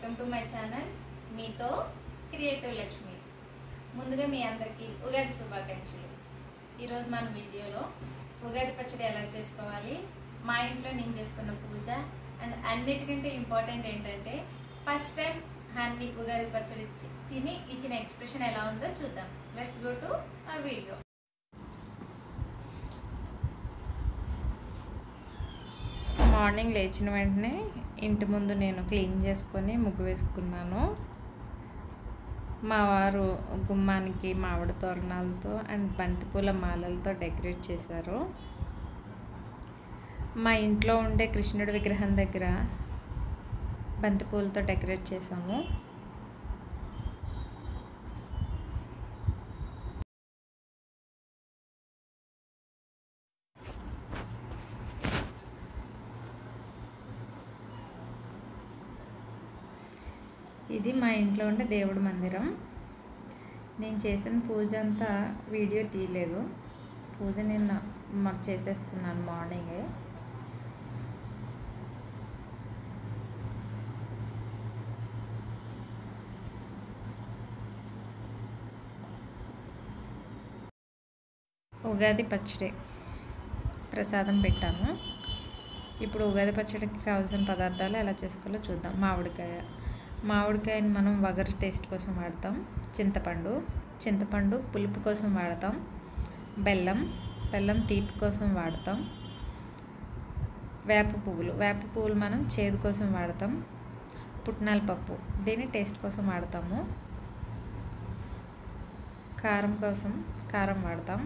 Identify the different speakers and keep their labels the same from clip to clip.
Speaker 1: Welcome to my channel మీతో creative Lakshmi. ముందుగా మీ అందరికీ ఉగాది శుభాకాంక్షలు. ఈరోజు మన వీడియోలో ఉగాది పచ్చడి ఎలా చేసుకోవాలి, మా ఇంట్లో నేను చేసుకున్న పూజ అండ్ అన్నిటికంటే ఇంపార్టెంట్ ఏంటంటే ఫస్ట్ టైం హన్వి ఉగాది పచ్చడి తిని ఇచ్చిన ఎక్స్ప్రెషన్ ఎలా ఉందో చూద్దాం. లెట్స్ గో టు ఆ వీడియో. మార్నింగ్ లేచిన వెంటనే ఇంటి ముందు నేను క్లీన్ చేసుకొని ముగ్గు వేసుకున్నాను. మా వారు గుమ్మానికి మామిడి తోరణాలతో అండ్ బంతిపూల మాలలతో డెకరేట్ చేశారు. మా ఇంట్లో ఉండే కృష్ణుడి విగ్రహం దగ్గర బంతిపూలతో డెకరేట్ చేసాము. ఇది మా ఇంట్లో ఉండే దేవుడి మందిరం. నేను చేసిన పూజ అంతా వీడియో తీయలేదు. పూజ నేను చేసేసుకున్నాను మార్నింగే. ఉగాది పచ్చడి ప్రసాదం పెట్టాను. ఇప్పుడు ఉగాది పచ్చడికి కావాల్సిన పదార్థాలు ఎలా చేసుకోవాలో చూద్దాం. మామిడికాయని మనం వగరు టేస్ట్ కోసం వాడతాం. చింతపండు పులుపు కోసం వాడతాం. బెల్లం తీపి కోసం వాడతాం. వేప పువ్వులు మనం చేదు కోసం వాడతాం. పుట్నాల పప్పు దీన్ని టేస్ట్ కోసం వాడతాము. కారం వాడతాం.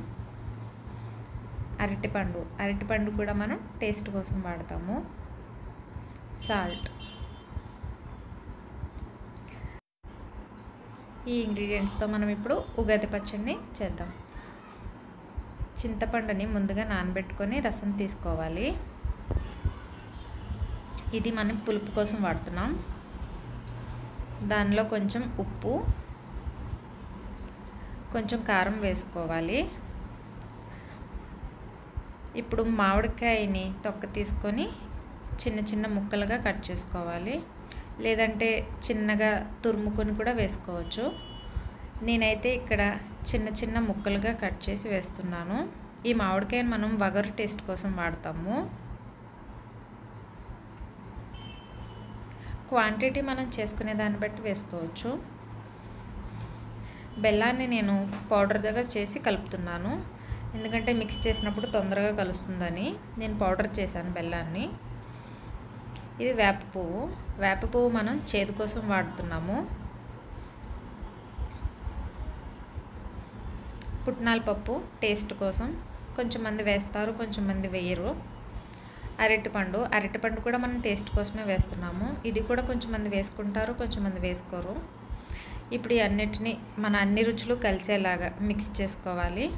Speaker 1: అరటిపండు కూడా మనం టేస్ట్ కోసం వాడతాము. సాల్ట్. ఈ ఇంగ్రీడియంట్స్తో మనం ఇప్పుడు ఉగాది పచ్చడిని చేద్దాం. చింతపండుని ముందుగా నానబెట్టుకొని రసం తీసుకోవాలి. ఇది మనం పులుపు కోసం వాడుతున్నాం. దానిలో కొంచెం ఉప్పు, కొంచెం కారం వేసుకోవాలి. ఇప్పుడు మామిడికాయని తొక్క తీసుకొని చిన్న చిన్న ముక్కలుగా కట్ చేసుకోవాలి. లేదంటే చిన్నగా తురుముకొని కూడా వేసుకోవచ్చు. నేనైతే ఇక్కడ చిన్న చిన్న ముక్కలుగా కట్ చేసి వేస్తున్నాను. ఈ మామిడికాయని మనం వగరు టేస్ట్ కోసం వాడతాము. క్వాంటిటీ మనం చేసుకునే దాన్ని బట్టి వేసుకోవచ్చు. బెల్లాన్ని నేను పౌడర్గా చేసి కలుపుతున్నాను. ఎందుకంటే మిక్స్ చేసినప్పుడు తొందరగా కలుస్తుందని నేను పౌడర్ చేశాను బెల్లాన్ని. ఇది వేప పువ్వు మనం చేదు కోసం వాడుతున్నాము. పుట్నాల పప్పు టేస్ట్ కోసం కొంచెం మంది వేస్తారు, కొంచెం మంది వేయరు. అరటిపండు కూడా మనం టేస్ట్ కోసమే వేస్తున్నాము. ఇది కూడా కొంచెం మంది వేసుకుంటారు, కొంచెం మంది వేసుకోరు. ఇప్పుడు ఈ అన్నిటినీ మన అన్ని రుచులు కలిసేలాగా మిక్స్ చేసుకోవాలి.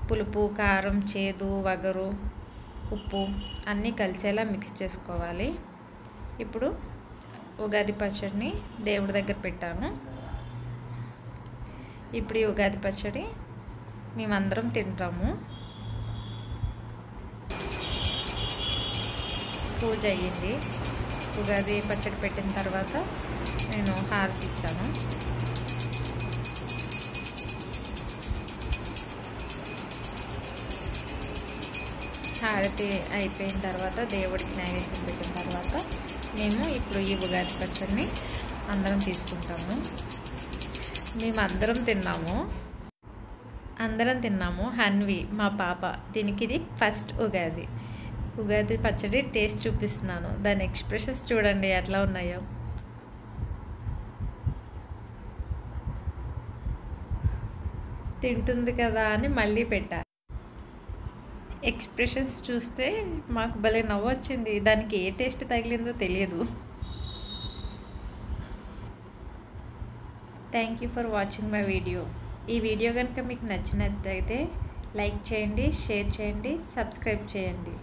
Speaker 1: పులుపు, కారం, చేదు, వగరు, ఉప్పు అన్నీ కలిసేలా మిక్స్ చేసుకోవాలి. ఇప్పుడు ఉగాది పచ్చడిని దేవుడి దగ్గర పెట్టాను. ఇప్పుడు ఈ ఉగాది పచ్చడి మేమందరం తింటాము. పూజ అయ్యింది. ఉగాది పచ్చడి పెట్టిన తర్వాత నేను హారతి ఇచ్చాను. హారతి అయిపోయిన తర్వాత దేవుడికి నైవేద్యం పెట్టిన తర్వాత మేము ఇప్పుడు ఈ ఉగాది పచ్చడిని అందరం తీసుకుంటాము. మేము అందరం తిన్నాము. హన్వి మా పాప, దీనికి ఇది ఫస్ట్ ఉగాది పచ్చడి టేస్ట్ చూపిస్తున్నాను. దాని ఎక్స్ప్రెషన్స్ చూడండి ఎట్లా ఉన్నాయో. తింటుంది కదా అని మళ్ళీ పెట్టాను. ఎక్స్ప్రెషన్స్ చూస్తే మాకు భలే నవ్వు వచ్చింది. దానికి ఏ టేస్ట్ తగిలిందో తెలియదు. Thank you for watching my video. ఈ వీడియో కనుక మీకు నచ్చినట్లయితే లైక్ చేయండి, షేర్ చేయండి, సబ్స్క్రైబ్ చేయండి.